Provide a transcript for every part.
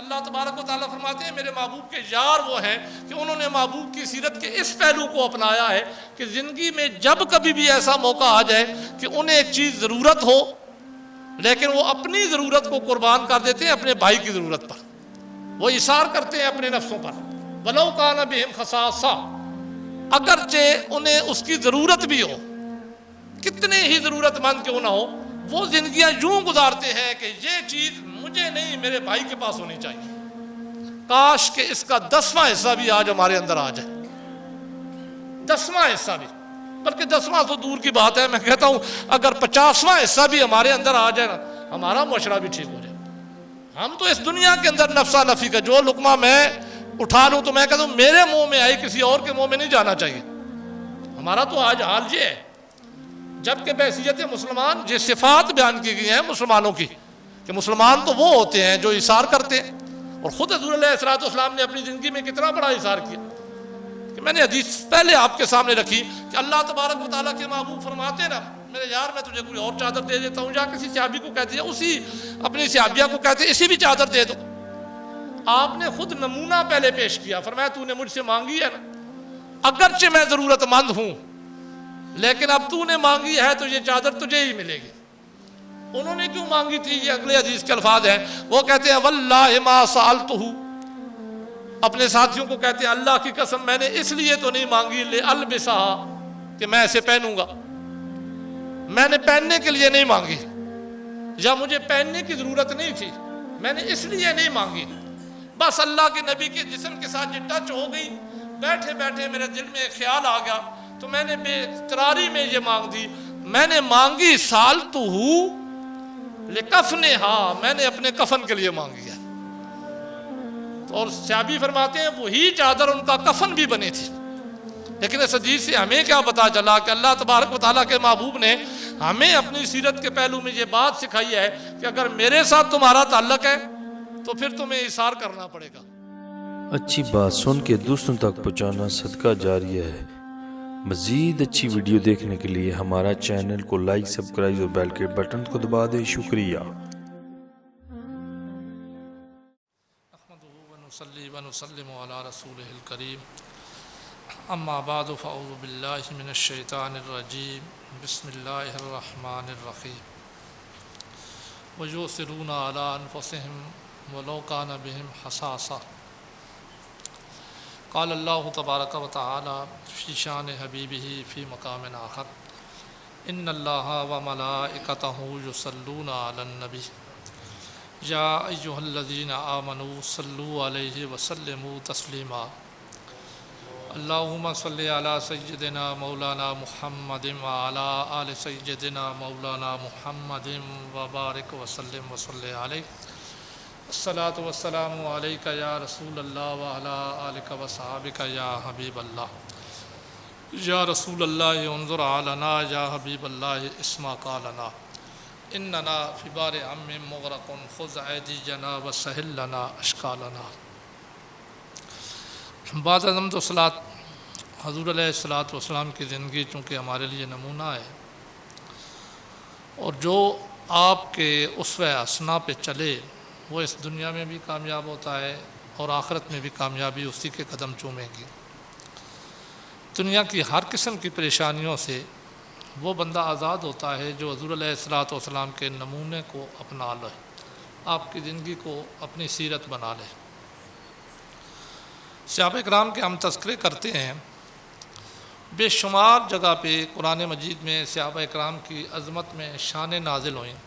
اللہ تبارک و تعالیٰ فرماتے ہیں میرے محبوب کے یار وہ ہیں کہ انہوں نے محبوب کی سیرت کے اس پہلو کو اپنایا ہے کہ زندگی میں جب کبھی بھی ایسا موقع آ جائے کہ انہیں ایک چیز ضرورت ہو، لیکن وہ اپنی ضرورت کو قربان کر دیتے ہیں اپنے بھائی کی ضرورت پر، وہ اثار کرتے ہیں اپنے نفسوں پر، وَلَوْ كَانَ بِهِمْ خَصَاصَةٌ، اگرچہ انہیں اس کی ضرورت بھی ہو، کتنے ہی ضرورت مند کیوں نہ ہو، وہ زندگیاں یوں گزارتے ہیں کہ یہ چیز مجھے نہیں میرے بھائی کے پاس ہونی چاہیے، کاش کہ اس کا 10واں حصہ بھی آج ہمارے اندر آ جائے، 10واں حصہ بھی، بلکہ 10واں تو دور کی بات ہے، میں کہتا ہوں اگر 50واں حصہ بھی ہمارے اندر آ جائے نا، ہمارا معاشرہ بھی ٹھیک ہو جائے۔ ہم تو اس دنیا کے اندر نفسا نفی کا جو لقمہ میں اٹھا لوں تو میں کہتا ہوں میرے منہ میں آئی کسی اور کے منہ میں نہیں جانا چاہیے، ہمارا تو آج حال یہ ہے۔ جبکہ بحیثیت مسلمان یہ صفات بیان کی گئی ہیں مسلمانوں کی کہ مسلمان تو وہ ہوتے ہیں جو اثار کرتے ہیں، اور خود حضور علیہ السلام نے اپنی زندگی میں کتنا بڑا اثار کیا کہ میں نے حدیث پہلے آپ کے سامنے رکھی کہ اللہ تبارک و تعالیٰ کے محبوب فرماتے ہیں نا میرے یار میں تجھے کوئی اور چادر دے دیتا ہوں، یا کسی صحابی کو کہتے ہیں اسی اپنی صحابیہ کو کہتے ہیں اسی بھی چادر دے دو، آپ نے خود نمونہ پہلے پیش کیا، فرمایا تو نے مجھ سے مانگی ہے نا، اگرچہ میں ضرورت مند ہوں لیکن اب تو نے مانگی ہے تو یہ چادر تجھے ہی ملے گی۔ انہوں نے کیوں مانگی تھی؟ یہ اگلے حدیث کے الفاظ ہیں، وہ کہتے ہیں واللہ ما سألتہ، اپنے ساتھیوں کو کہتے ہیں اللہ کی قسم میں نے اس لیے تو نہیں مانگی لألبسہا کہ میں اسے پہنوں گا، میں نے پہننے کے لیے نہیں مانگی، یا مجھے پہننے کی ضرورت نہیں تھی، میں نے اس لیے نہیں مانگی، بس اللہ کے نبی کے جسم کے ساتھ یہ ٹچ ہو گئی، بیٹھے بیٹھے میرے دل میں ایک خیال آ گیا تو میں نے بے اقراری میں یہ مانگ دی، میں نے مانگی سالتہ لکفنہا، میں نے اپنے کفن کے لیے مانگی ہے۔ اور صحابی فرماتے ہیں وہی چادر ان کا کفن بھی بنی تھی، لیکن اس حدیث سے ہمیں کیا پتا چلا کہ اللہ تبارک و تعالیٰ کے محبوب نے ہمیں اپنی سیرت کے پہلو میں یہ بات سکھائی ہے کہ اگر میرے ساتھ تمہارا تعلق ہے تو پھر تمہیں اثار کرنا پڑے گا۔ اچھی بات سن کے دوسروں تک پہنچانا صدقہ جاریہ ہے۔ مزید اچھی ویڈیو دیکھنے کے لیے ہمارا چینل کو لائک، سبسکرائب اور بیل کے بٹن کو دبا دیں۔ شکریہ۔ نحمدہ ونصلی ونسلم علی رسولہ الکریم، اما بعد فاعوذ باللہ من الشیطان الرجیم، بسم اللہ الرحمن الرحیم، ویؤثرون علی انفسہم ولو کان بہم خصاصہ۔ قال اللہ تبارک و تعالی فی شان حبیبہ فی مقام آخر، ان اللہ و ملائکتہ یصلون علی النبی یا ایہا الذین آمنوا صلوا علیہ وسلموا تسلیما، اللہم صلی علی سیدنا مولانا محمد وعلی آل سیدنا مولانا محمد وبارک وسلم وصلی علیہ، الصلاۃ والسلام علیک یا رسول اللہ وعلی آلک وصحابک یا حبیب اللہ، یا رسول اللہ انظر علینا یا حبیب اللہ اسمع قالنا، اننا فی بار ام مغرق خذ ایدینا وسہل لنا اشکالنا۔ بعد حمد و صلاۃ حضور علیہ السلام کی زندگی چونکہ ہمارے لیے نمونہ ہے، اور جو آپ کے اسوہ حسنہ پہ چلے وہ اس دنیا میں بھی کامیاب ہوتا ہے اور آخرت میں بھی کامیابی اسی کے قدم چومے گی۔ دنیا کی ہر قسم کی پریشانیوں سے وہ بندہ آزاد ہوتا ہے جو حضور علیہ السلام کے نمونے کو اپنا لے، آپ کی زندگی کو اپنی سیرت بنا لے۔ صحابہ کرام کے ہم تذکرے کرتے ہیں، بے شمار جگہ پہ قرآن مجید میں صحابہ کرام کی عظمت میں شانیں نازل ہوئیں،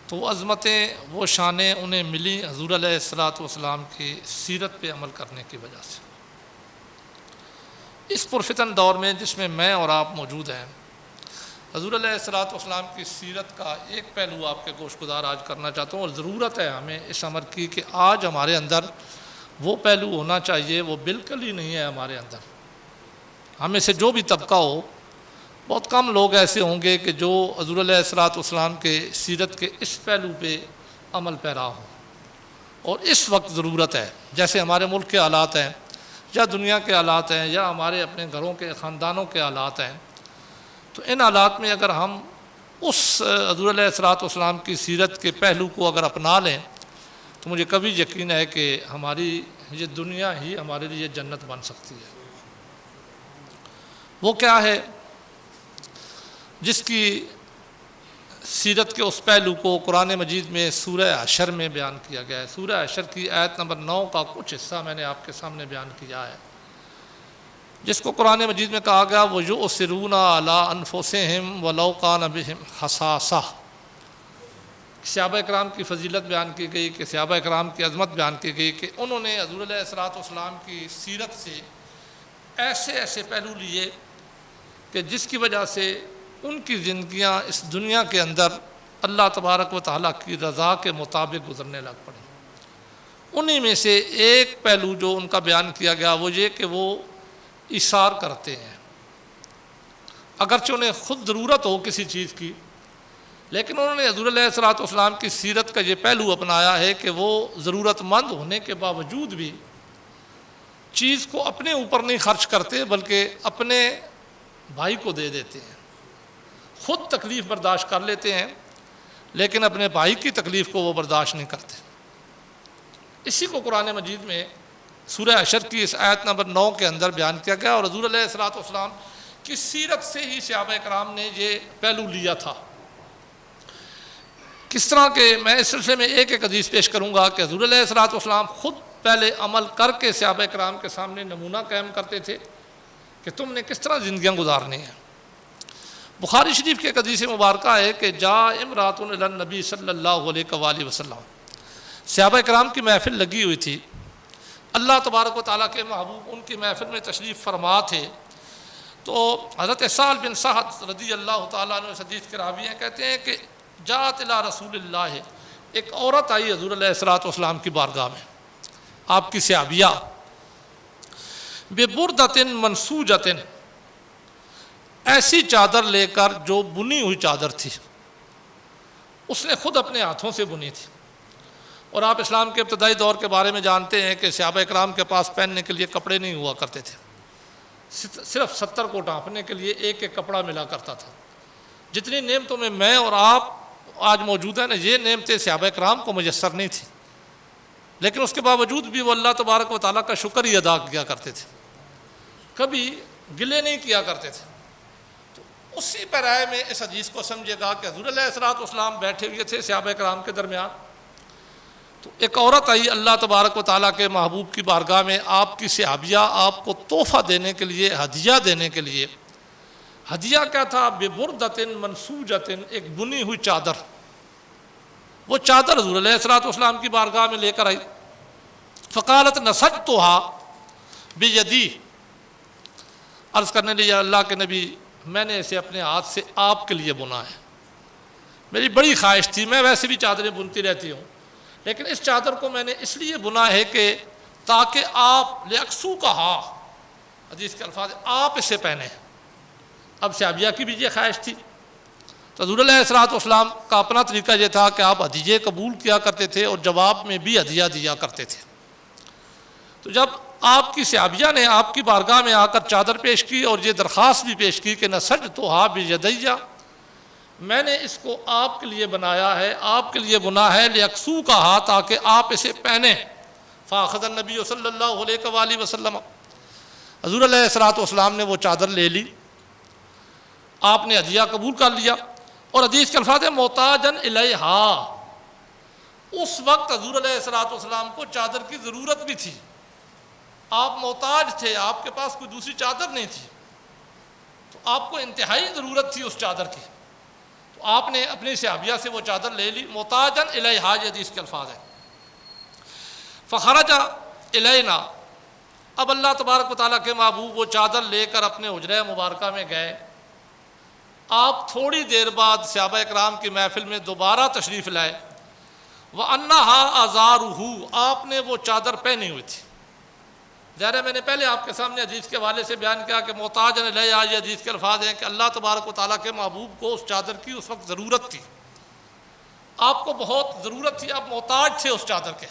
تو وہ عظمتیں وہ شانیں انہیں ملی حضور علیہ السلام کی سیرت پہ عمل کرنے کی وجہ سے۔ اس پرفتن دور میں جس میں میں اور آپ موجود ہیں، حضور علیہ السلام کی سیرت کا ایک پہلو آپ کے گوش گزار آج کرنا چاہتا ہوں، اور ضرورت ہے ہمیں اس امر کی کہ آج ہمارے اندر وہ پہلو ہونا چاہیے، وہ بالکل ہی نہیں ہے ہمارے اندر۔ ہمیں سے جو بھی طبقہ ہو، بہت کم لوگ ایسے ہوں گے کہ جو حضور علیہ السلام کے سیرت کے اس پہلو پہ عمل پیرا ہوں، اور اس وقت ضرورت ہے، جیسے ہمارے ملک کے حالات ہیں یا دنیا کے حالات ہیں یا ہمارے اپنے گھروں کے خاندانوں کے حالات ہیں، تو ان حالات میں اگر ہم اس حضور علیہ السلام کی سیرت کے پہلو کو اگر اپنا لیں تو مجھے کبھی یقین ہے کہ ہماری یہ دنیا ہی ہمارے لیے جنت بن سکتی ہے۔ وہ کیا ہے؟ جس کی سیرت کے اس پہلو کو قرآن مجید میں سورہ حشر میں بیان کیا گیا ہے۔ سورہ حشر کی آیت نمبر 9 کا کچھ حصہ میں نے آپ کے سامنے بیان کیا ہے، جس کو قرآن مجید میں کہا گیا وَيُؤْثِرُونَ عَلَىٰ أَنفُسِهِمْ وَلَوْ كَانَ بِهِمْ خَصَاصَةٌ۔ صحابہ اکرام کی فضیلت بیان کی گئی، کہ صحابہ اکرام کی عظمت بیان کی گئی کہ انہوں نے حضور علیہ الصلوۃ والسلام کی سیرت سے ایسے ایسے پہلو لیے کہ جس کی وجہ سے ان کی زندگیاں اس دنیا کے اندر اللہ تبارک و تعالیٰ کی رضا کے مطابق گزرنے لگ پڑیں۔ انہی میں سے ایک پہلو جو ان کا بیان کیا گیا وہ یہ کہ وہ ایثار کرتے ہیں، اگرچہ انہیں خود ضرورت ہو کسی چیز کی، لیکن انہوں نے حضور علیہ الصلوۃ والسلام کی سیرت کا یہ پہلو اپنایا ہے کہ وہ ضرورت مند ہونے کے باوجود بھی چیز کو اپنے اوپر نہیں خرچ کرتے بلکہ اپنے بھائی کو دے دیتے ہیں، خود تکلیف برداشت کر لیتے ہیں لیکن اپنے بھائی کی تکلیف کو وہ برداشت نہیں کرتے۔ اسی کو قرآن مجید میں سورہ حشر کی اس آیت نمبر 9 کے اندر بیان کیا گیا، اور حضور علیہ الصلوۃ والسلام کی سیرت سے ہی صحابہ کرام نے یہ پہلو لیا تھا۔ کس طرح کہ میں اس سلسلے میں ایک ایک حدیث پیش کروں گا کہ حضور علیہ الصلوۃ والسلام خود پہلے عمل کر کے صحابہ کرام کے سامنے نمونہ قائم کرتے تھے کہ تم نے کس طرح زندگیاں گزارنی ہیں۔ بخاری شریف کی ایک حدیث مبارکہ ہے کہ جاء امرأۃ الی النبی صلی اللہ علیہ وآلہ وسلم، صحابہ کرام کی محفل لگی ہوئی تھی، اللہ تبارک و تعالیٰ کے محبوب ان کی محفل میں تشریف فرما تھے، تو حضرت سہل بن سعد رضی اللہ تعالیٰ عنہ اس حدیث کے راوی ہیں، کہتے ہیں کہ جاءت الی رسول اللہ، ایک عورت آئی حضور علیہ الصلوۃ والسلام کی بارگاہ میں، آپ کی صحابیہ، ببردۃ منسوجۃ، ایسی چادر لے کر جو بنی ہوئی چادر تھی، اس نے خود اپنے ہاتھوں سے بنی تھی۔ اور آپ اسلام کے ابتدائی دور کے بارے میں جانتے ہیں کہ صحابہ اکرام کے پاس پہننے کے لیے کپڑے نہیں ہوا کرتے تھے، صرف 70 کو ڈھانپنے کے لیے ایک ایک کپڑا ملا کرتا تھا۔ جتنی نعمتوں میں اور آپ آج موجود ہیں نا، یہ نعمتیں صحابہ اکرام کو میسر نہیں تھی، لیکن اس کے باوجود بھی وہ اللہ تبارک و تعالیٰ کا شکر ہی ادا کیا کرتے تھے، کبھی گلے نہیں کیا کرتے تھے۔ تو اسی پیرائے میں اس حدیث کو سمجھے گا کہ حضور علیہ الصلوۃ والسلام بیٹھے ہوئے تھے صحابہ کرام کے درمیان، تو ایک عورت آئی اللہ تبارک و تعالیٰ کے محبوب کی بارگاہ میں، آپ کی صحابیہ آپ کو تحفہ دینے کے لیے، ہدیہ دینے کے لیے۔ ہدیہ کیا تھا؟ ببردۃ منسوجۃ، ایک بنی ہوئی چادر۔ وہ چادر حضور علیہ الصلوۃ والسلام کی بارگاہ میں لے کر آئی، فقالت نسجتها بیدی، عرض کرنے لگی اللہ کے نبی میں نے اسے اپنے ہاتھ سے آپ کے لیے بنا ہے، میری بڑی خواہش تھی، میں ویسے بھی چادریں بنتی رہتی ہوں، لیکن اس چادر کو میں نے اس لیے بنا ہے کہ تاکہ آپ لیکسو کہا، حدیث کے الفاظ آپ اسے پہنیں۔ اب صحابیہ کی بھی یہ خواہش تھی، تو حضور علیہ الصلوۃ والسلام کا اپنا طریقہ یہ تھا کہ آپ ہدیے قبول کیا کرتے تھے اور جواب میں بھی ہدیہ دیا کرتے تھے۔ تو جب آپ کی صحابیہ نے آپ کی بارگاہ میں آ کر چادر پیش کی اور یہ درخواست بھی پیش کی کہ نسجتھا بیدیہ، میں نے اس کو آپ کے لیے بنایا ہے، آپ کے لیے بنا ہے، لیکسو کہا تاکہ آپ اسے پہنیں، فاخذ النبی صلی اللہ علیہ وآلہ وسلم، حضور علیہ الصلوۃ والسلام نے وہ چادر لے لی، آپ نے ہدیہ قبول کر لیا، اور حدیث کے الفاظ ہے محتاجن الیہا، اس وقت حضور علیہ الصلوۃ والسلام کو چادر کی ضرورت بھی تھی، آپ محتاج تھے، آپ کے پاس کوئی دوسری چادر نہیں تھی، تو آپ کو انتہائی ضرورت تھی اس چادر کی، تو آپ نے اپنی صحابیہ سے وہ چادر لے لی، محتاجن الیہا یہ حدیث کے الفاظ ہیں۔ فخرج الینا، اب اللہ تبارک و تعالیٰ کے محبوب وہ چادر لے کر اپنے حجرہ مبارکہ میں گئے، آپ تھوڑی دیر بعد صحابہ اکرام کی محفل میں دوبارہ تشریف لائے، وَأَنَّهَا أَزَارُهُ، آپ نے وہ چادر پہنی ہوئی تھی۔ ظاہر میں نے پہلے آپ کے سامنے حدیث کے حوالے سے بیان کیا کہ محتاجن الیہا یہ حدیث کے الفاظ ہیں کہ اللہ تبارک و تعالیٰ کے محبوب کو اس چادر کی اس وقت ضرورت تھی، آپ کو بہت ضرورت تھی، آپ محتاج تھے اس چادر کے،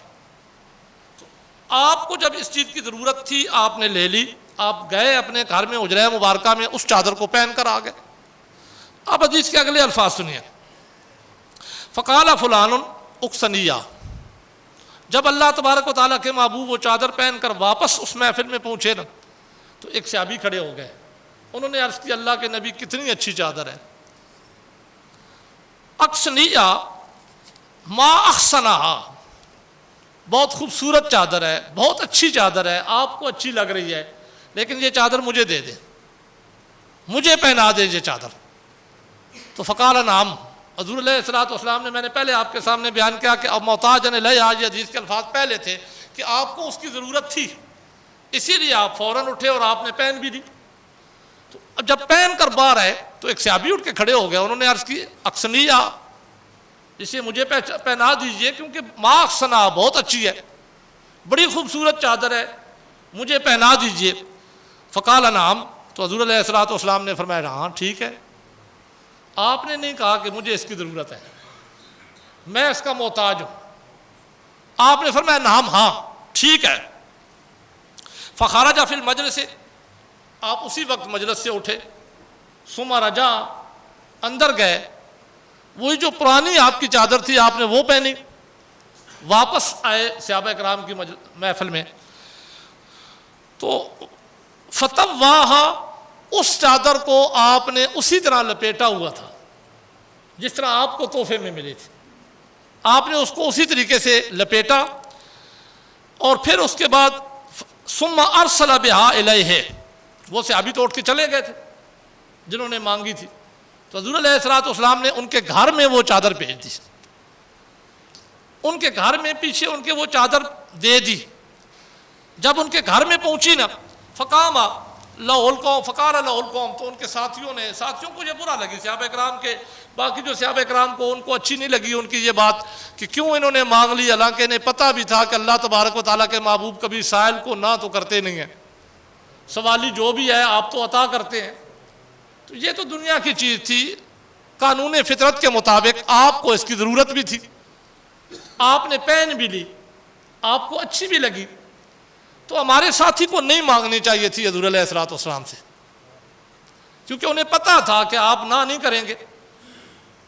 تو آپ کو جب اس چیز کی ضرورت تھی آپ نے لے لی، آپ گئے اپنے گھر میں حجرہ مبارکہ میں اس چادر کو پہن کر آ گئے۔ اب حدیث کے اگلے الفاظ سنیے، فقال فلان اقسنیہ، جب اللہ تبارک و تعالیٰ کے محبوب وہ چادر پہن کر واپس اس محفل میں پہنچے نا، تو ایک صحابی کھڑے ہو گئے. انہوں نے عرض کی اللہ کے نبی کتنی اچھی چادر ہے. اقصنیہ ما احسنہا، بہت خوبصورت چادر ہے، بہت اچھی چادر ہے، آپ کو اچھی لگ رہی ہے، لیکن یہ چادر مجھے دے دیں، مجھے پہنا دے یہ چادر. تو فقال نعم، حضور علیہ الصلوۃ والسلام نے، میں نے پہلے آپ کے سامنے بیان کیا کہ اب محتاجن الیہ، آج حدیث کے الفاظ پہلے تھے کہ آپ کو اس کی ضرورت تھی، اسی لیے آپ فوراً اٹھے اور آپ نے پہن بھی دی. تو اب جب پہن کر باہر آئے تو ایک صحابی اٹھ کے کھڑے ہو گئے. انہوں نے عرض کی اقصنیہ، اسے مجھے پہنا دیجئے، کیونکہ ما احسنہا بہت اچھی ہے، بڑی خوبصورت چادر ہے، مجھے پہنا دیجئے. فقال نعم، تو حضور علیہ الصلوۃ والسلام نے فرمایا ہاں ٹھیک ہے. آپ نے نہیں کہا کہ مجھے اس کی ضرورت ہے، میں اس کا محتاج ہوں. آپ نے فرمایا نعم، ہاں ٹھیک ہے. فخرج فی المجلس، آپ اسی وقت مجلس سے اٹھے. ثم رجع، اندر گئے، وہی جو پرانی آپ کی چادر تھی آپ نے وہ پہنی. واپس آئے صحابہ کرام کی محفل میں، تو فتواہا، اس چادر کو آپ نے اسی طرح لپیٹا ہوا تھا جس طرح آپ کو تحفے میں ملی تھی. آپ نے اس کو اسی طریقے سے لپیٹا، اور پھر اس کے بعد ثم ارسل بہا الیہ، وہ صحابی تو اٹھ کے چلے گئے تھے جنہوں نے مانگی تھی. تو حضور علیہ الصلوۃ والسلام نے ان کے گھر میں وہ چادر بھیج دی، ان کے گھر میں پیچھے ان کے وہ چادر دے دی. جب ان کے گھر میں پہنچی نا، فقام لہ القوم، فقال لہ القوم، تو ان کے ساتھیوں کو یہ برا لگی، صحابہ کرام کے باقی جو صحابہ کرام کو ان کو اچھی نہیں لگی ان کی یہ بات کہ کیوں انہوں نے مانگ لی، حالانکہ انہیں پتہ بھی تھا کہ اللہ تبارک و تعالیٰ کے محبوب کبھی سائل کو نہ تو کرتے نہیں ہیں، سوالی جو بھی ہے آپ تو عطا کرتے ہیں. تو یہ تو دنیا کی چیز تھی، قانون فطرت کے مطابق آپ کو اس کی ضرورت بھی تھی، آپ نے پہن بھی لی، آپ کو اچھی بھی لگی، تو ہمارے ساتھی کو نہیں مانگنی چاہیے تھی حضور علیہ الصلوۃ والسلام سے، کیونکہ انہیں پتہ تھا کہ آپ نہ نہیں کریں گے.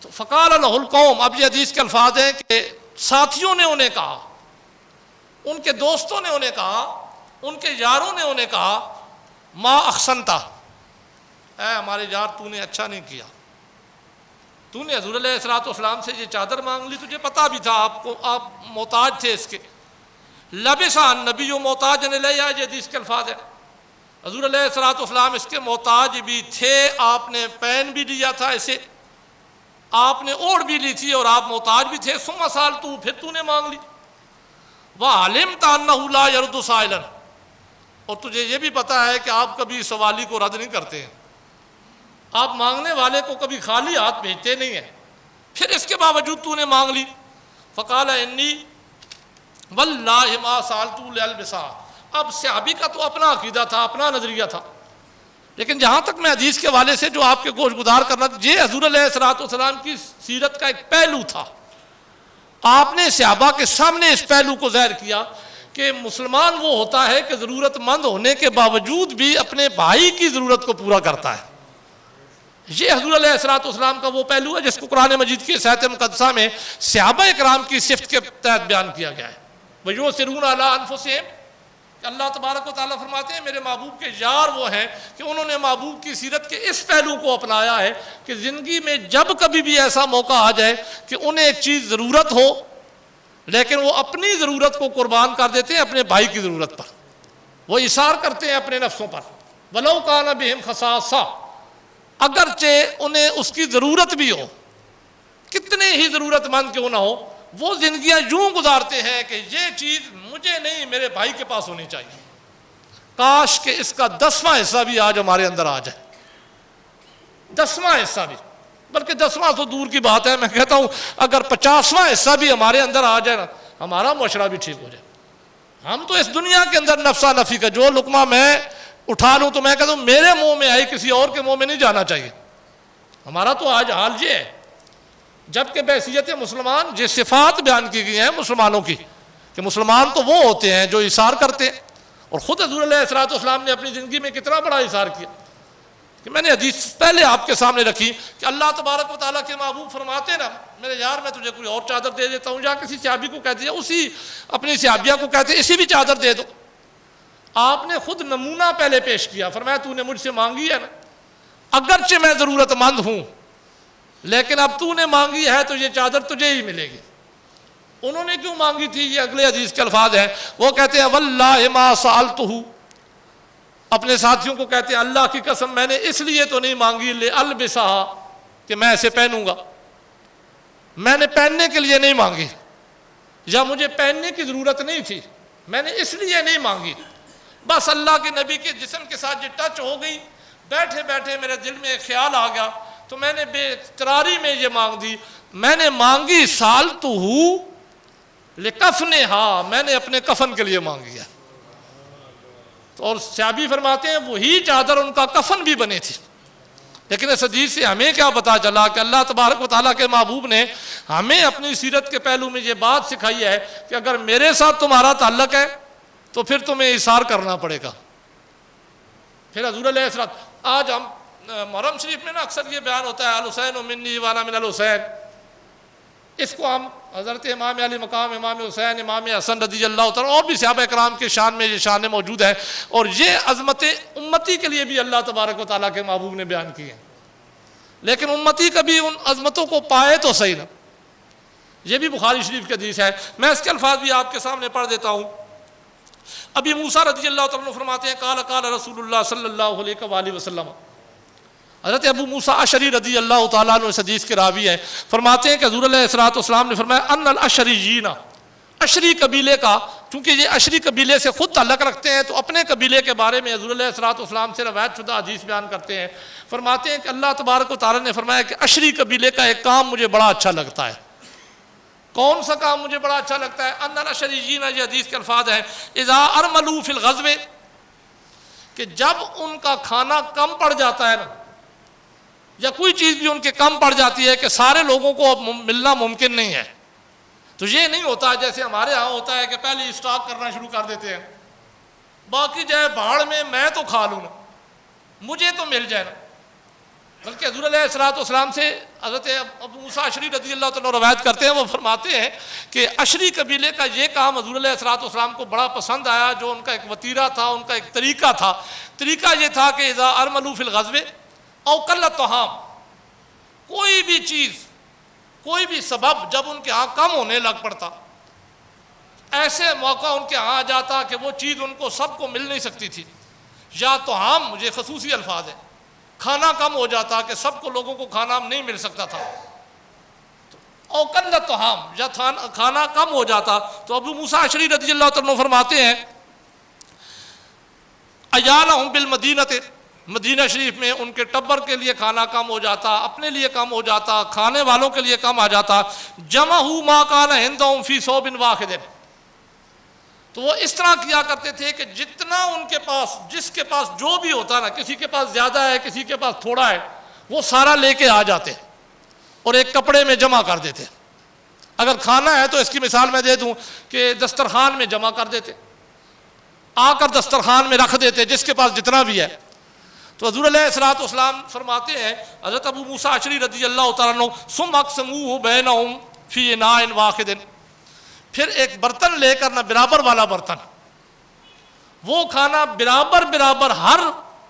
تو فقال لہ القوم، اب یہ حدیث کے الفاظ ہیں کہ ساتھیوں نے انہیں کہا، ان کے دوستوں نے انہیں کہا، ان کے یاروں نے انہیں کہا ما احسنتا، اے ہمارے یار تو نے اچھا نہیں کیا، تو نے حضور علیہ الصلوۃ والسلام سے یہ چادر مانگ لی، تجھے پتہ بھی تھا آپ محتاج تھے اس کے. لبسا النبی محتاجن الیہ، یہ حدیث کے الفاظ ہیں، حضور علیہ الصلوۃ والسلام اس کے محتاج بھی تھے، آپ نے پہن بھی لیا تھا اسے، آپ نے اوڑھ بھی لی تھی اور آپ محتاج بھی تھے. ثم سألتہ، پھر تو نے مانگ لی. وعلمت انہ لا یرد سائلا، اور تجھے یہ بھی پتہ ہے کہ آپ کبھی سوالی کو رد نہیں کرتے ہیں، آپ مانگنے والے کو کبھی خالی ہاتھ بھیجتے نہیں ہیں، پھر اس کے باوجود تو نے مانگ لی. فقال انی واللہ ما سألت لألبسا. اب صحابی کا تو اپنا عقیدہ تھا، اپنا نظریہ تھا، لیکن جہاں تک میں حدیث کے حوالے سے جو آپ کے گوش گزار کرنا، یہ حضور علیہ الصلوۃ والسلام کی سیرت کا ایک پہلو تھا. آپ نے صحابہ کے سامنے اس پہلو کو ظاہر کیا کہ مسلمان وہ ہوتا ہے کہ ضرورت مند ہونے کے باوجود بھی اپنے بھائی کی ضرورت کو پورا کرتا ہے. یہ حضور علیہ الصلوۃ والسلام کا وہ پہلو ہے جس کو قرآن مجید کی آیت مقدسہ میں صحابہ کرام کی صفت کے تحت بیان کیا گیا ہے. وَيُؤْثِرُونَ عَلَىٰ أَنفُسِهِمْ، کہ اللہ تبارک و تعالیٰ فرماتے ہیں میرے محبوب کے یار وہ ہیں کہ انہوں نے محبوب کی سیرت کے اس پہلو کو اپنایا ہے کہ زندگی میں جب کبھی بھی ایسا موقع آ جائے کہ انہیں ایک چیز ضرورت ہو، لیکن وہ اپنی ضرورت کو قربان کر دیتے ہیں اپنے بھائی کی ضرورت پر، وہ اثار کرتے ہیں اپنے نفسوں پر. وَلَوْ كَانَ بِهِمْ خَصَاصَةٌ، اگرچہ انہیں اس کی ضرورت بھی ہو، کتنے ہی ضرورت مند کیوں نہ ہو، وہ زندگیاں یوں گزارتے ہیں کہ یہ چیز مجھے نہیں میرے بھائی کے پاس ہونی چاہیے، کاش کہ اس کا 10واں حصہ بھی آج ہمارے اندر آ جائے، 10واں حصہ بھی، بلکہ 10واں تو دور کی بات ہے، میں کہتا ہوں اگر 50واں حصہ بھی ہمارے اندر آ جائے نا، ہمارا معاشرہ بھی ٹھیک ہو جائے. ہم تو اس دنیا کے اندر نفسا نفی کا جو لقمہ میں اٹھا لوں تو میں کہتا ہوں میرے منہ میں آئی کسی اور کے منہ میں نہیں جانا چاہیے. ہمارا تو آج حال یہ ہے، جبکہ بحیثیت مسلمان یہ صفات بیان کی گئی ہیں مسلمانوں کی کہ مسلمان تو وہ ہوتے ہیں جو اثار کرتے ہیں، اور خود حضور علیہ الصلوۃ والسلام نے اپنی زندگی میں کتنا بڑا اثار کیا. کہ میں نے حدیث پہلے آپ کے سامنے رکھی کہ اللہ تبارک و تعالیٰ کے محبوب فرماتے نا میرے یار میں تجھے کوئی اور چادر دے دیتا ہوں، یا کسی صحابی کو کہتے ہیں اسی اپنی صحابیہ کو کہتے ہیں اسی بھی چادر دے دو. آپ نے خود نمونہ پہلے پیش کیا، فرمایا تو نے مجھ سے مانگی ہے نا، اگرچہ میں ضرورت مند ہوں لیکن اب تو نے مانگی ہے تو یہ چادر تجھے ہی ملے گی. انہوں نے کیوں مانگی تھی؟ یہ اگلے حدیث کے الفاظ ہیں. وہ کہتے ہیں واللہ ما سألتہ، اپنے ساتھیوں کو کہتے ہیں اللہ کی قسم میں نے اس لیے تو نہیں مانگی لألبسہا کہ میں اسے پہنوں گا، میں نے پہننے کے لیے نہیں مانگی، یا مجھے پہننے کی ضرورت نہیں تھی، میں نے اس لیے نہیں مانگی. بس اللہ کے نبی کے جسم کے ساتھ یہ ٹچ ہو گئی، بیٹھے بیٹھے میرے دل میں ایک خیال آ گیا تو میں نے بے قراری میں یہ مانگ دی. میں نے مانگی سالتہ لکفنہا، میں نے اپنے کفن کے لیے مانگی ہے. اور صحابی فرماتے ہیں وہی چادر ان کا کفن بھی بنے تھی. لیکن اس حدیث سے ہمیں کیا پتا چلا کہ اللہ تبارک و تعالیٰ کے محبوب نے ہمیں اپنی سیرت کے پہلو میں یہ بات سکھائی ہے کہ اگر میرے ساتھ تمہارا تعلق ہے تو پھر تمہیں اثار کرنا پڑے گا. پھر حضور علیہ السلام، آج ہم محرم شریف میں نا اکثر یہ بیان ہوتا ہے الحسین منی وانا من الحسین، اس کو ہم حضرت امام علی مقام امام حسین امام حسن رضی اللہ تعالیٰ اور بھی صحابہ کرام کے شان میں یہ شان موجود ہے، اور یہ عظمت امتی کے لیے بھی اللہ تبارک و تعالیٰ کے محبوب نے بیان کی ہے. لیکن امتی کبھی ان عظمتوں کو پائے تو صحیح نا. یہ بھی بخاری شریف کی حدیث ہے، میں اس کے الفاظ بھی آپ کے سامنے پڑھ دیتا ہوں. ابی موسیٰ رضی اللہ تعالیٰ عنہ فرماتے ہیں قال قال رسول اللہ صلی اللہ علیہ وآلہ وسلم. حضرت ابو موسیٰ اشعری رضی اللہ تعالیٰ عنہ اس حدیث کے راوی ہیں، فرماتے ہیں کہ حضور علیہ السلام نے فرمایا ان الاشریین، اشری قبیلے کا، چونکہ یہ اشری قبیلے سے خود تعلق رکھتے ہیں تو اپنے قبیلے کے بارے میں حضور علیہ السلام سے روایت شدہ حدیث بیان کرتے ہیں. فرماتے ہیں کہ اللہ تبارک و تعالیٰ نے فرمایا کہ اشری قبیلے کا ایک کام مجھے بڑا اچھا لگتا ہے. کون سا کام مجھے بڑا اچھا لگتا ہے؟ ان الاشریین، یہ حدیث کے الفاظ ہیں اذا ارملوا فی الغزو، کہ جب ان کا کھانا کم پڑ جاتا ہے نا، یا کوئی چیز بھی ان کے کم پڑ جاتی ہے کہ سارے لوگوں کو اب ملنا ممکن نہیں ہے، تو یہ نہیں ہوتا جیسے ہمارے ہاں ہوتا ہے کہ پہلے اسٹاک کرنا شروع کر دیتے ہیں، باقی جائے بھاڑ میں تو کھا لوں نا، مجھے تو مل جائے نا. بلکہ حضور علیہ السلام سے حضرت ابو موسیٰ اشعری رضی اللہ تعالیٰ روایت کرتے ہیں، وہ فرماتے ہیں کہ اشری قبیلے کا یہ کام حضور علیہ السلام کو بڑا پسند آیا، جو ان کا ایک وتیرہ تھا، ان کا ایک طریقہ تھا. طریقہ یہ تھا کہ اذا ارملوا فی الغزو او قل الطعام، کوئی بھی چیز، کوئی بھی سبب جب ان کے ہاں کم ہونے لگ پڑتا، ایسے موقع ان کے ہاں آ جاتا کہ وہ چیز ان کو سب کو مل نہیں سکتی تھی، یا طعام، مجھے خصوصی الفاظ ہے، کھانا کم ہو جاتا کہ سب کو لوگوں کو کھانا نہیں مل سکتا تھا، او قل الطعام، یا کھانا کم ہو جاتا تو ابو موسیٰ اشعری رضی اللہ تعالیٰ فرماتے ہیں ایالہم بالمدینۃ، مدینہ شریف میں ان کے ٹبر کے لیے کھانا کم ہو جاتا، اپنے لیے کم ہو جاتا، کھانے والوں کے لیے کم آ جاتا. جمعوا ما کان عندہم فی ثوب واحد، تو وہ اس طرح کیا کرتے تھے کہ جتنا ان کے پاس، جس کے پاس جو بھی ہوتا نا، کسی کے پاس زیادہ ہے کسی کے پاس تھوڑا ہے، وہ سارا لے کے آ جاتے اور ایک کپڑے میں جمع کر دیتے. اگر کھانا ہے تو اس کی مثال میں دے دوں کہ دسترخوان میں جمع کر دیتے، آ کر دسترخوان میں رکھ دیتے جس کے پاس جتنا بھی ہے. تو حضور علیہ السلام فرماتے ہیں حضرت ابو موسیٰ اشعری رضی اللہ تعالیٰ عنہ ثم اقسموہ بینہم فی اناء واحد، پھر ایک برتن لے کر، نہ برابر والا برتن، وہ کھانا برابر ہر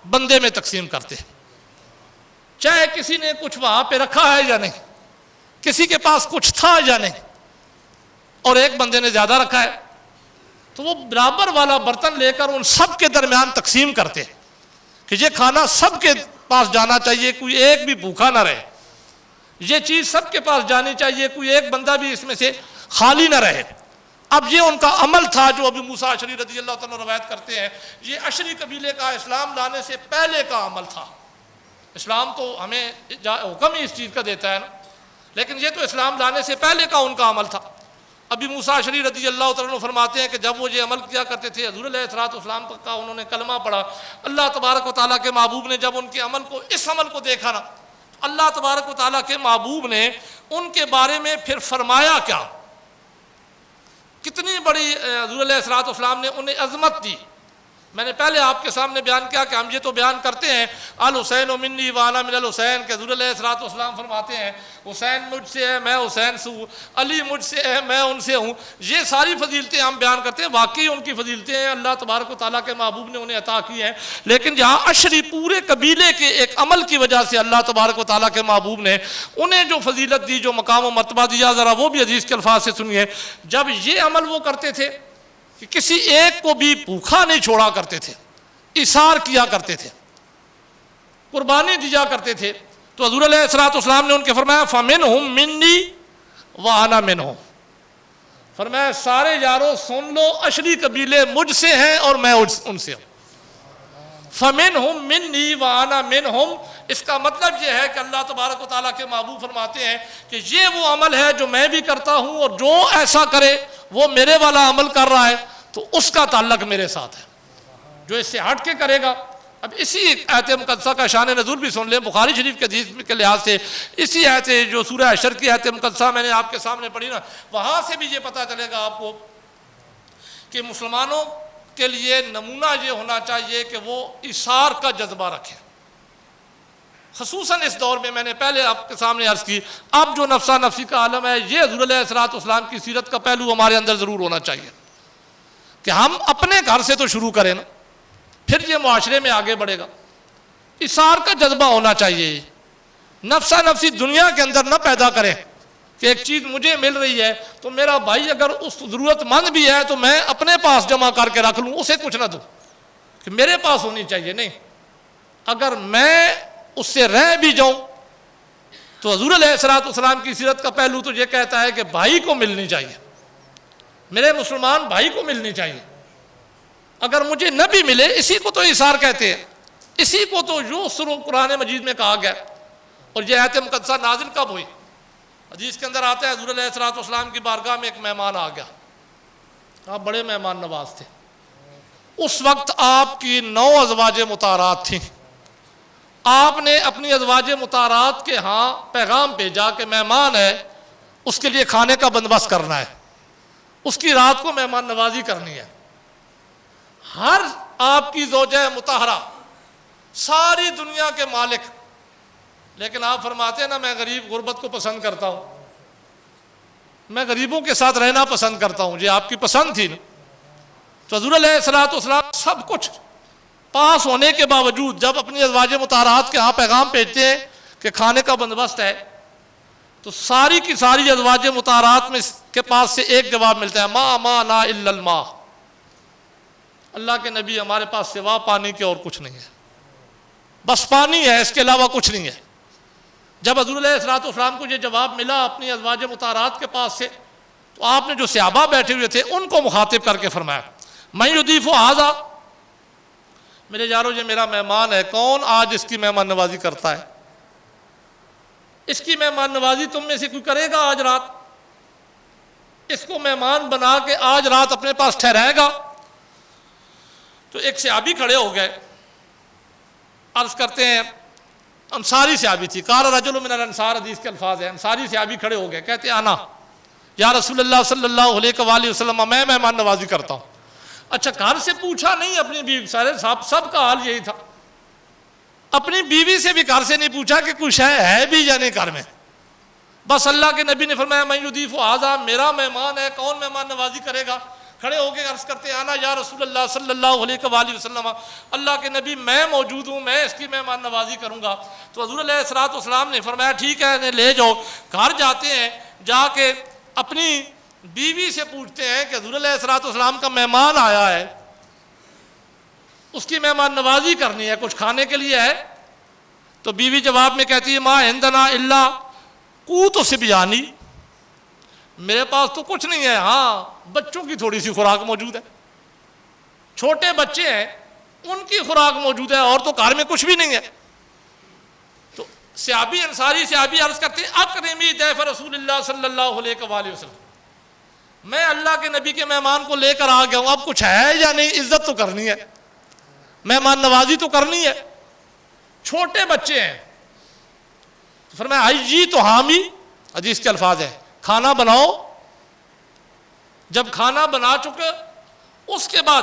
بندے میں تقسیم کرتے، چاہے کسی نے کچھ وہاں پہ رکھا ہے یا نہیں، کسی کے پاس کچھ تھا یا نہیں، اور ایک بندے نے زیادہ رکھا ہے تو وہ برابر والا برتن لے کر ان سب کے درمیان تقسیم کرتے کہ یہ کھانا سب کے پاس جانا چاہیے، کوئی ایک بھی بھوکا نہ رہے، یہ چیز سب کے پاس جانی چاہیے، کوئی ایک بندہ بھی اس میں سے خالی نہ رہے. اب یہ ان کا عمل تھا جو ابو موسیٰ اشعری رضی اللہ تعالیٰ روایت کرتے ہیں. یہ اشری قبیلے کا اسلام لانے سے پہلے کا عمل تھا. اسلام تو ہمیں حکم ہی اس چیز کا دیتا ہے نا، لیکن یہ تو اسلام لانے سے پہلے کا ان کا عمل تھا. ابی موسیٰ اشعری رضی اللہ تعالیٰ عنہ فرماتے ہیں کہ جب وہ یہ عمل کیا کرتے تھے، حضور علیہ السلام کا انہوں نے کلمہ پڑھا، اللہ تبارک و تعالیٰ کے محبوب نے جب ان کے عمل کو، اس عمل کو دیکھا نا، اللہ تبارک و تعالیٰ کے محبوب نے ان کے بارے میں پھر فرمایا کیا، کتنی بڑی حضور علیہ السلام نے انہیں عظمت دی میں نے پہلے آپ کے سامنے بیان کیا کہ ہم یہ تو بیان کرتے ہیں الحسین منی وانا من الحسین، کہ حضور علیہ الصلوۃ والسلام فرماتے ہیں حسین مجھ سے ہے میں حسین سے ہوں، علی مجھ سے ہے میں ان سے ہوں، یہ ساری فضیلتیں ہم بیان کرتے ہیں، واقعی ان کی فضیلتیں ہیں، اللہ تبارک و تعالیٰ کے محبوب نے انہیں عطا کی ہیں، لیکن جہاں عشری پورے قبیلے کے ایک عمل کی وجہ سے اللہ تبارک و تعالیٰ کے محبوب نے انہیں جو فضیلت دی، جو مقام و مرتبہ دیا، ذرا وہ بھی حدیث کے الفاظ سے سنیے۔ جب یہ عمل وہ کرتے تھے کہ کسی ایک کو بھی بھوکا نہیں چھوڑا کرتے تھے، ایثار کیا کرتے تھے، قربانی دیا کرتے تھے، تو حضور علیہ الصلوۃ والسلام نے ان کے فرمایا فَمِنْهُمْ مِنِّي وَأَنَا مِنْهُمْ، فرمایا سارے یارو سن لو، عشری قبیلے مجھ سے ہیں اور میں ان سے ہوں۔ فَمِنْهُمْ مِنِّي وَأَنَا مِنْهُمْ، اس کا مطلب یہ ہے کہ اللہ تبارک و تعالیٰ کے محبوب فرماتے ہیں کہ یہ وہ عمل ہے جو میں بھی کرتا ہوں، اور جو ایسا کرے وہ میرے والا عمل کر رہا ہے تو اس کا تعلق میرے ساتھ ہے، جو اس سے ہٹ کے کرے گا۔ اب اسی آیت مقدسہ کا شان نزول بھی سن لیں، بخاری شریف کے حدیث کے لحاظ سے اسی آیت جو سورہ حشر کی آیت مقدسہ میں نے آپ کے سامنے پڑھی نا، وہاں سے بھی یہ پتہ چلے گا آپ کو کہ مسلمانوں کے لیے نمونہ یہ ہونا چاہیے کہ وہ ایثار کا جذبہ رکھیں، خصوصاً اس دور میں نے پہلے آپ کے سامنے عرض کی، اب جو نفسا نفسی کا عالم ہے، یہ حضور علیہ الصلوۃ والسلام کی سیرت کا پہلو ہمارے اندر ضرور ہونا چاہیے کہ ہم اپنے گھر سے تو شروع کریں نا، پھر یہ معاشرے میں آگے بڑھے گا۔ ایثار کا جذبہ ہونا چاہیے، نفسا نفسی دنیا کے اندر نہ پیدا کریں کہ ایک چیز مجھے مل رہی ہے تو میرا بھائی اگر اس ضرورت مند بھی ہے تو میں اپنے پاس جمع کر کے رکھ لوں، اسے کچھ نہ دوں کہ میرے پاس ہونی چاہیے، نہیں، اگر میں اس سے رہ بھی جاؤں تو حضور علیہ الصلوۃ والسلام کی سیرت کا پہلو تو یہ کہتا ہے کہ بھائی کو ملنی چاہیے، میرے مسلمان بھائی کو ملنی چاہیے، اگر مجھے نہ بھی ملے، اسی کو تو ایثار کہتے ہیں، اسی کو تو یسر قرآن مجید میں کہا گیا۔ اور یہ آیت مقدسہ نازل کب ہوئی؟ حدیث کے اندر آتا ہے حضور علیہ الصلوۃ والسلام کی بارگاہ میں ایک مہمان آ گیا، آپ بڑے مہمان نواز تھے، اس وقت آپ کی 9 ازواج مطہرات تھیں، آپ نے اپنی ازواج مطہرات کے ہاں پیغام بھیجا کہ مہمان ہے، اس کے لیے کھانے کا بندوبست کرنا ہے، اس کی رات کو مہمان نوازی کرنی ہے۔ ہر آپ کی زوجہ مطہرہ ساری دنیا کے مالک، لیکن آپ فرماتے ہیں نا میں غریب غربت کو پسند کرتا ہوں، میں غریبوں کے ساتھ رہنا پسند کرتا ہوں، یہ آپ کی پسند تھی نا۔ تو حضور علیہ الصلوۃ والسلام سب کچھ پاس ہونے کے باوجود جب اپنی ازواج مطہرات کے ہاں پیغام بھیجتے ہیں کہ کھانے کا بندوبست ہے، تو ساری کی ساری ازواج مطہرات میں کے پاس سے ایک جواب ملتا ہے، ما معنا الا الماء، اللہ کے نبی ہمارے پاس سوا پانی کے اور کچھ نہیں ہے، بس پانی ہے، اس کے علاوہ کچھ نہیں ہے۔ جب حضور علیہ الصلوۃ والسلام کو یہ جواب ملا اپنی ازواج مطہرات کے پاس سے، تو آپ نے جو صحابہ بیٹھے ہوئے تھے ان کو مخاطب کر کے فرمایا، من یضیف ھذا، میرے یارو یہ میرا مہمان ہے، کون آج اس کی مہمان نوازی کرتا ہے؟ اس کی مہمان نوازی تم میں سے کوئی کرے گا آج رات؟ اس کو مہمان بنا کے آج رات اپنے پاس ٹھہرائے گا؟ تو ایک صحابی کھڑے ہو گئے، عرض کرتے ہیں انصاری صحابی تھی، قال رجل من الانصار، حدیث کے الفاظ ہیں، انصاری صحابی کھڑے ہو گئے، کہتے ہیں انا یا رسول اللہ صلی اللہ علیہ وآلہ وسلم، میں مہمان نوازی کرتا ہوں۔ اچھا، گھر سے پوچھا نہیں اپنی بیوی، سارے سب کا حال یہی تھا، اپنی بیوی سے بھی گھر سے نہیں پوچھا کہ کچھ ہے بھی یا نہیں گھر میں، بس اللہ کے نبی نے فرمایا من یضیف ھذا، میرا مہمان ہے، کون مہمان نوازی کرے گا؟ کھڑے ہو کے عرض کرتے ہیں انا یا رسول اللہ صلی اللہ علیہ وآلہ وسلم، اللہ کے نبی میں موجود ہوں، میں اس کی مہمان نوازی کروں گا۔ تو حضور علیہ الصلوۃ والسلام نے فرمایا ٹھیک ہے، انہیں لے جاؤ۔ گھر جاتے ہیں، جا کے اپنی بیوی سے پوچھتے ہیں کہ حضور علیہ الصلوۃ والسلام کا مہمان آیا ہے، اس کی مہمان نوازی کرنی ہے، کچھ کھانے کے لیے ہے؟ تو بیوی جواب میں کہتی ہے ما عندنا الا قوت صبیانی، میرے پاس تو کچھ نہیں ہے، ہاں بچوں کی تھوڑی سی خوراک موجود ہے، چھوٹے بچے ہیں ان کی خوراک موجود ہے، اور تو گھر میں کچھ بھی نہیں ہے۔ تو صحابی انصاری صحابی عرض کرتے ہیں اکرمی ضیف رسول اللہ صلی اللہ علیہ وآلہ وسلم، میں اللہ کے نبی کے مہمان کو لے کر آ گیا ہوں، اب کچھ ہے یا نہیں، عزت تو کرنی ہے، مہمان نوازی تو کرنی ہے، چھوٹے بچے ہیں۔ فرمایا آئی تو حامی، حدیث کے الفاظ ہیں، کھانا بناؤ۔ جب کھانا بنا چکے اس کے بعد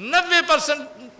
90%